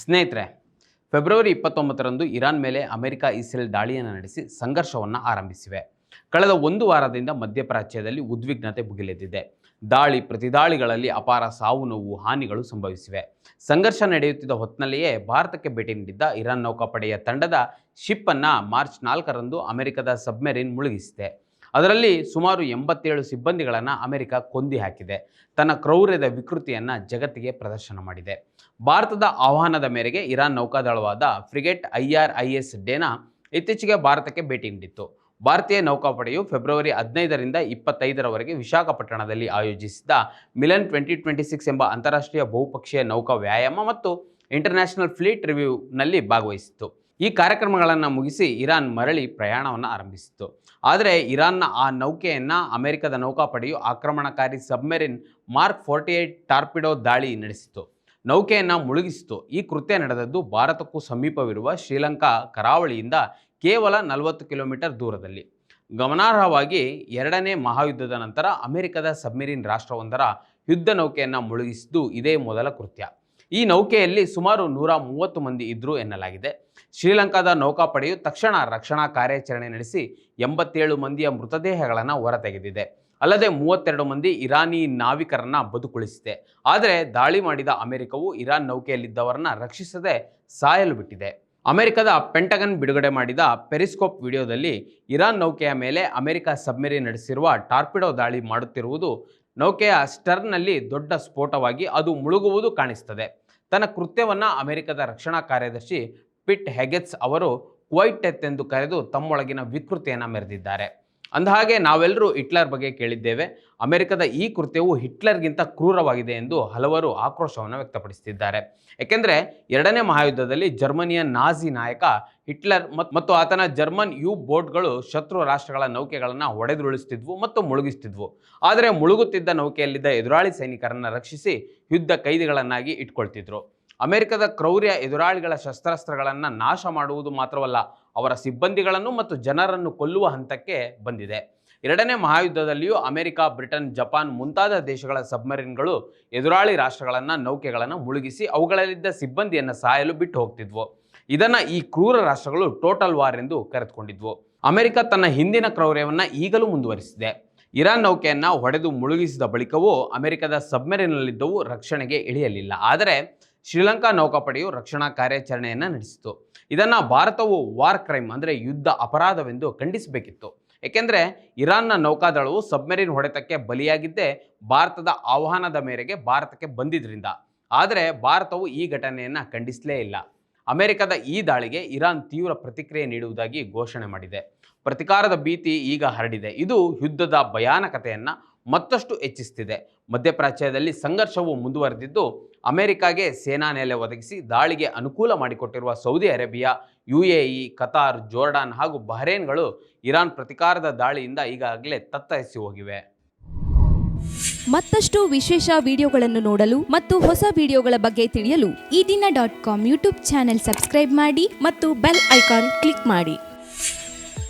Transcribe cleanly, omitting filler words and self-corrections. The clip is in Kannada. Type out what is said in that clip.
ಸ್ನೇಹಿತರೆ, ಫೆಬ್ರವರಿ 29ರಂದು ಇರಾನ್ ಮೇಲೆ ಅಮೆರಿಕ ಇಸ್ರೇಲ್ ದಾಳಿಯನ್ನು ನಡೆಸಿ ಸಂಘರ್ಷವನ್ನು ಆರಂಭಿಸಿವೆ. ಕಳೆದ ಒಂದು ವಾರದಿಂದ ಮಧ್ಯಪ್ರಾಚ್ಯದಲ್ಲಿ ಉದ್ವಿಗ್ನತೆ ಭುಗಿಲೆದ್ದಿದೆ. ದಾಳಿ ಪ್ರತಿದಾಳಿಗಳಲ್ಲಿ ಅಪಾರ ಸಾವು ನೋವು ಹಾನಿಗಳು ಸಂಭವಿಸಿವೆ. ಸಂಘರ್ಷ ನಡೆಯುತ್ತಿದ್ದ ಹೊತ್ತಿನಲ್ಲಿಯೇ ಭಾರತಕ್ಕೆ ಭೇಟಿ ನೀಡಿದ್ದ ಇರಾನ್ ನೌಕಾಪಡೆಯ ತಂಡದ ಶಿಪ್ ಅನ್ನು ಮಾರ್ಚ್ 4ರಂದು ಅಮೆರಿಕದ ಸಬ್ಮೆರಿನ್ ಮುಳುಗಿಸಿದೆ. ಅದರಲ್ಲಿ ಸುಮಾರು 87 ಸಿಬ್ಬಂದಿಗಳನ್ನು ಅಮೆರಿಕ ಕೊಂದಿ ಹಾಕಿದೆ. ತನ್ನ ಕ್ರೌರ್ಯದ ವಿಕೃತಿಯನ್ನು ಜಗತ್ತಿಗೆ ಪ್ರದರ್ಶನ ಮಾಡಿದೆ. ಭಾರತದ ಆಹ್ವಾನದ ಮೇರೆಗೆ ಇರಾನ್ ನೌಕಾದಳವಾದ ಫ್ರಿಗೇಟ್ IRIS ಡೇನಾ ಇತ್ತೀಚೆಗೆ ಭಾರತಕ್ಕೆ ಭೇಟಿ ನೀಡಿತ್ತು. ಭಾರತೀಯ ನೌಕಾಪಡೆಯು ಫೆಬ್ರವರಿ 15ರಿಂದ 25ರವರೆಗೆ ವಿಶಾಖಪಟ್ಟಣದಲ್ಲಿ ಆಯೋಜಿಸಿದ್ದ ಮಿಲನ್ 2026 ಎಂಬ ಅಂತಾರಾಷ್ಟ್ರೀಯ ಬಹುಪಕ್ಷೀಯ ನೌಕಾ ವ್ಯಾಯಾಮ ಮತ್ತು ಇಂಟರ್ನ್ಯಾಷನಲ್ ಫ್ಲೀಟ್ ರಿವ್ಯೂನಲ್ಲಿ ಭಾಗವಹಿಸಿತ್ತು. ಈ ಕಾರ್ಯಕ್ರಮಗಳನ್ನು ಮುಗಿಸಿ ಇರಾನ್ ಮರಳಿ ಪ್ರಯಾಣವನ್ನು ಆರಂಭಿಸಿತು. ಆದರೆ ಇರಾನ್ನ ಆ ನೌಕೆಯನ್ನು ಅಮೆರಿಕದ ನೌಕಾಪಡೆಯು ಆಕ್ರಮಣಕಾರಿ ಸಬ್ಮೆರಿನ್ ಮಾರ್ಕ್ 48 ಟಾರ್ಪಿಡೋ ದಾಳಿ ನಡೆಸಿತು. ನೌಕೆಯನ್ನು ಮುಳುಗಿಸಿತು. ಈ ಕೃತ್ಯ ನಡೆದದ್ದು ಭಾರತಕ್ಕೂ ಸಮೀಪವಿರುವ ಶ್ರೀಲಂಕಾ ಕರಾವಳಿಯಿಂದ ಕೇವಲ 40 ಕಿಲೋಮೀಟರ್ ದೂರದಲ್ಲಿ. ಗಮನಾರ್ಹವಾಗಿ 2ನೇ ಮಹಾಯುದ್ಧದ ನಂತರ ಅಮೆರಿಕದ ಸಬ್ಮೆರಿನ್ ರಾಷ್ಟ್ರವೊಂದರ ಯುದ್ಧ ನೌಕೆಯನ್ನು ಮುಳುಗಿಸಿದ್ದು ಇದೇ ಮೊದಲ ಕೃತ್ಯ. ಈ ನೌಕೆಯಲ್ಲಿ ಸುಮಾರು 130 ಮಂದಿ ಇದ್ದರು ಎನ್ನಲಾಗಿದೆ. ಶ್ರೀಲಂಕಾದ ನೌಕಾಪಡೆಯು ತಕ್ಷಣ ರಕ್ಷಣಾ ಕಾರ್ಯಾಚರಣೆ ನಡೆಸಿ 87 ಮಂದಿಯ ಮೃತದೇಹಗಳನ್ನು ಹೊರತೆಗೆದಿದೆ. ಅಲ್ಲದೆ 32 ಮಂದಿ ಇರಾನಿ ನಾವಿಕರನ್ನು ಬದುಕುಳಿಸಿದೆ. ಆದರೆ ದಾಳಿ ಮಾಡಿದ ಅಮೆರಿಕವು ಇರಾನ್ ನೌಕೆಯಲ್ಲಿದ್ದವರನ್ನ ರಕ್ಷಿಸದೆ ಸಾಯಲು ಬಿಟ್ಟಿದೆ. ಅಮೆರಿಕದ ಪೆಂಟಗನ್ ಬಿಡುಗಡೆ ಮಾಡಿದ ಪೆರಿಸ್ಕೋಪ್ ವಿಡಿಯೋದಲ್ಲಿ ಇರಾನ್ ನೌಕೆಯ ಮೇಲೆ ಅಮೆರಿಕ ಸಬ್ಮೆರಿನ್ ನಡೆಸಿರುವ ಟಾರ್ಪಿಡೋ ದಾಳಿ ಮಾಡುತ್ತಿರುವುದು ನೌಕೆಯ ಸ್ಟರ್ನ್ನಲ್ಲಿ ದೊಡ್ಡ ಸ್ಫೋಟವಾಗಿ ಅದು ಮುಳುಗುವುದು ಕಾಣಿಸುತ್ತದೆ. ತನ್ನ ಕೃತ್ಯವನ್ನು ಅಮೆರಿಕದ ರಕ್ಷಣಾ ಕಾರ್ಯದರ್ಶಿ ಪಿಟ್ ಹೆಗೆಟ್ಸ್ ಅವರು ಕ್ವೈಟ್ ಡೆತ್ ಎಂದು ಕರೆದು ತಮ್ಮೊಳಗಿನ ವಿಕೃತಿಯನ್ನು ಮೆರೆದಿದ್ದಾರೆ. ಅಂದಹಾಗೆ ನಾವೆಲ್ಲರೂ ಹಿಟ್ಲರ್ ಬಗ್ಗೆ ಕೇಳಿದ್ದೇವೆ. ಅಮೆರಿಕದ ಈ ಕೃತ್ಯವು ಹಿಟ್ಲರ್ಗಿಂತ ಕ್ರೂರವಾಗಿದೆ ಎಂದು ಹಲವರು ಆಕ್ರೋಶವನ್ನು ವ್ಯಕ್ತಪಡಿಸುತ್ತಿದ್ದಾರೆ. ಏಕೆಂದರೆ 2ನೇ ಮಹಾಯುದ್ಧದಲ್ಲಿ ಜರ್ಮನಿಯ ನಾಜಿ ನಾಯಕ ಹಿಟ್ಲರ್ ಮತ್ತು ಆತನ ಜರ್ಮನ್ ಯು ಬೋಟ್ಗಳು ಶತ್ರು ರಾಷ್ಟ್ರಗಳ ನೌಕೆಗಳನ್ನು ಹೊಡೆದುರುಳಿಸುತ್ತಿದ್ವು ಮತ್ತು ಮುಳುಗಿಸುತ್ತಿದ್ವು. ಆದರೆ ಮುಳುಗುತ್ತಿದ್ದ ನೌಕೆಯಲ್ಲಿದ್ದ ಎದುರಾಳಿ ಸೈನಿಕರನ್ನು ರಕ್ಷಿಸಿ ಯುದ್ಧ ಕೈದಿಗಳನ್ನಾಗಿ ಇಟ್ಕೊಳ್ತಿದ್ರು. ಅಮೆರಿಕದ ಕ್ರೌರ್ಯ ಎದುರಾಳಿಗಳ ಶಸ್ತ್ರಾಸ್ತ್ರಗಳನ್ನು ನಾಶ ಮಾಡುವುದು ಮಾತ್ರವಲ್ಲ, ಅವರ ಸಿಬ್ಬಂದಿಗಳನ್ನು ಮತ್ತು ಜನರನ್ನು ಕೊಲ್ಲುವ ಹಂತಕ್ಕೆ ಬಂದಿದೆ. 2ನೇ ಮಹಾಯುದ್ಧದಲ್ಲಿಯೂ ಅಮೆರಿಕ, ಬ್ರಿಟನ್, ಜಪಾನ್ ಮುಂತಾದ ದೇಶಗಳ ಸಬ್ಮರೀನ್ಗಳು ಎದುರಾಳಿ ರಾಷ್ಟ್ರಗಳನ್ನು ನೌಕೆಗಳನ್ನು ಮುಳುಗಿಸಿ ಅವುಗಳಲ್ಲಿದ್ದ ಸಿಬ್ಬಂದಿಯನ್ನು ಸಾಯಲು ಬಿಟ್ಟು ಹೋಗ್ತಿದ್ವು. ಇದನ್ನು ಈ ಕ್ರೂರ ರಾಷ್ಟ್ರಗಳು ಟೋಟಲ್ ವಾರ್ ಎಂದು ಕರೆದುಕೊಂಡಿದ್ವು. ಅಮೆರಿಕ ತನ್ನ ಹಿಂದಿನ ಕ್ರೌರ್ಯವನ್ನು ಈಗಲೂ ಮುಂದುವರಿಸಿದೆ. ಇರಾನ್ ನೌಕೆಯನ್ನು ಹೊಡೆದು ಮುಳುಗಿಸಿದ ಬಳಿಕವೂ ಅಮೆರಿಕದ ಸಬ್ಮೆರಿನ್ನಲ್ಲಿದ್ದವು ರಕ್ಷಣೆಗೆ ಇಳಿಯಲಿಲ್ಲ. ಆದರೆ ಶ್ರೀಲಂಕಾ ನೌಕಾಪಡೆಯು ರಕ್ಷಣಾ ಕಾರ್ಯಾಚರಣೆಯನ್ನು ನಡೆಸಿತು. ಇದನ್ನು ಭಾರತವು ವಾರ್ ಕ್ರೈಮ್ ಅಂದರೆ ಯುದ್ಧ ಅಪರಾಧವೆಂದು ಖಂಡಿಸಬೇಕಿತ್ತು. ಏಕೆಂದರೆ ಇರಾನ್ನ ನೌಕಾದಳವು ಸಬ್ಮೆರಿನ್ ಹೊಡೆತಕ್ಕೆ ಬಲಿಯಾಗಿದ್ದೇ ಭಾರತದ ಆಹ್ವಾನದ ಮೇರೆಗೆ ಭಾರತಕ್ಕೆ ಬಂದಿದ್ದರಿಂದ. ಆದರೆ ಭಾರತವು ಈ ಘಟನೆಯನ್ನು ಖಂಡಿಸಲೇ ಇಲ್ಲ. ಅಮೆರಿಕದ ಈ ದಾಳಿಗೆ ಇರಾನ್ ತೀವ್ರ ಪ್ರತಿಕ್ರಿಯೆ ನೀಡುವುದಾಗಿ ಘೋಷಣೆ ಮಾಡಿದೆ. ಪ್ರತಿಕಾರದ ಭೀತಿ ಈಗ ಹರಡಿದೆ. ಇದು ಯುದ್ಧದ ಭಯಾನಕತೆಯನ್ನು ಮತ್ತಷ್ಟು ಹೆಚ್ಚಿಸುತ್ತಿದೆ. ಮಧ್ಯಪ್ರಾಚ್ಯದಲ್ಲಿ ಸಂಘರ್ಷವು ಮುಂದುವರೆದಿದ್ದು ಅಮೆರಿಕಾಗೆ ಸೇನಾ ನೆಲೆ ಒದಗಿಸಿ ದಾಳಿಗೆ ಅನುಕೂಲ ಮಾಡಿಕೊಟ್ಟಿರುವ Saudi Arabia, UAE, Qatar, Jordan ಹಾಗೂ ಬಹರೇನ್ಗಳು ಇರಾನ್ ಪ್ರತಿಕಾರದ ದಾಳಿಯಿಂದ ಈಗಾಗಲೇ ತತ್ತರಿಸಿ ಹೋಗಿವೆ. ಮತ್ತಷ್ಟು ವಿಶೇಷ ವಿಡಿಯೋಗಳನ್ನು ನೋಡಲು ಮತ್ತು ಹೊಸ ವಿಡಿಯೋಗಳ ಬಗ್ಗೆ ತಿಳಿಯಲು EDina.com ಯೂಟ್ಯೂಬ್ ಚಾನೆಲ್ ಸಬ್ಸ್ಕ್ರೈಬ್ ಮಾಡಿ ಮತ್ತು ಬೆಲ್ ಐಕಾನ್ ಕ್ಲಿಕ್ ಮಾಡಿ.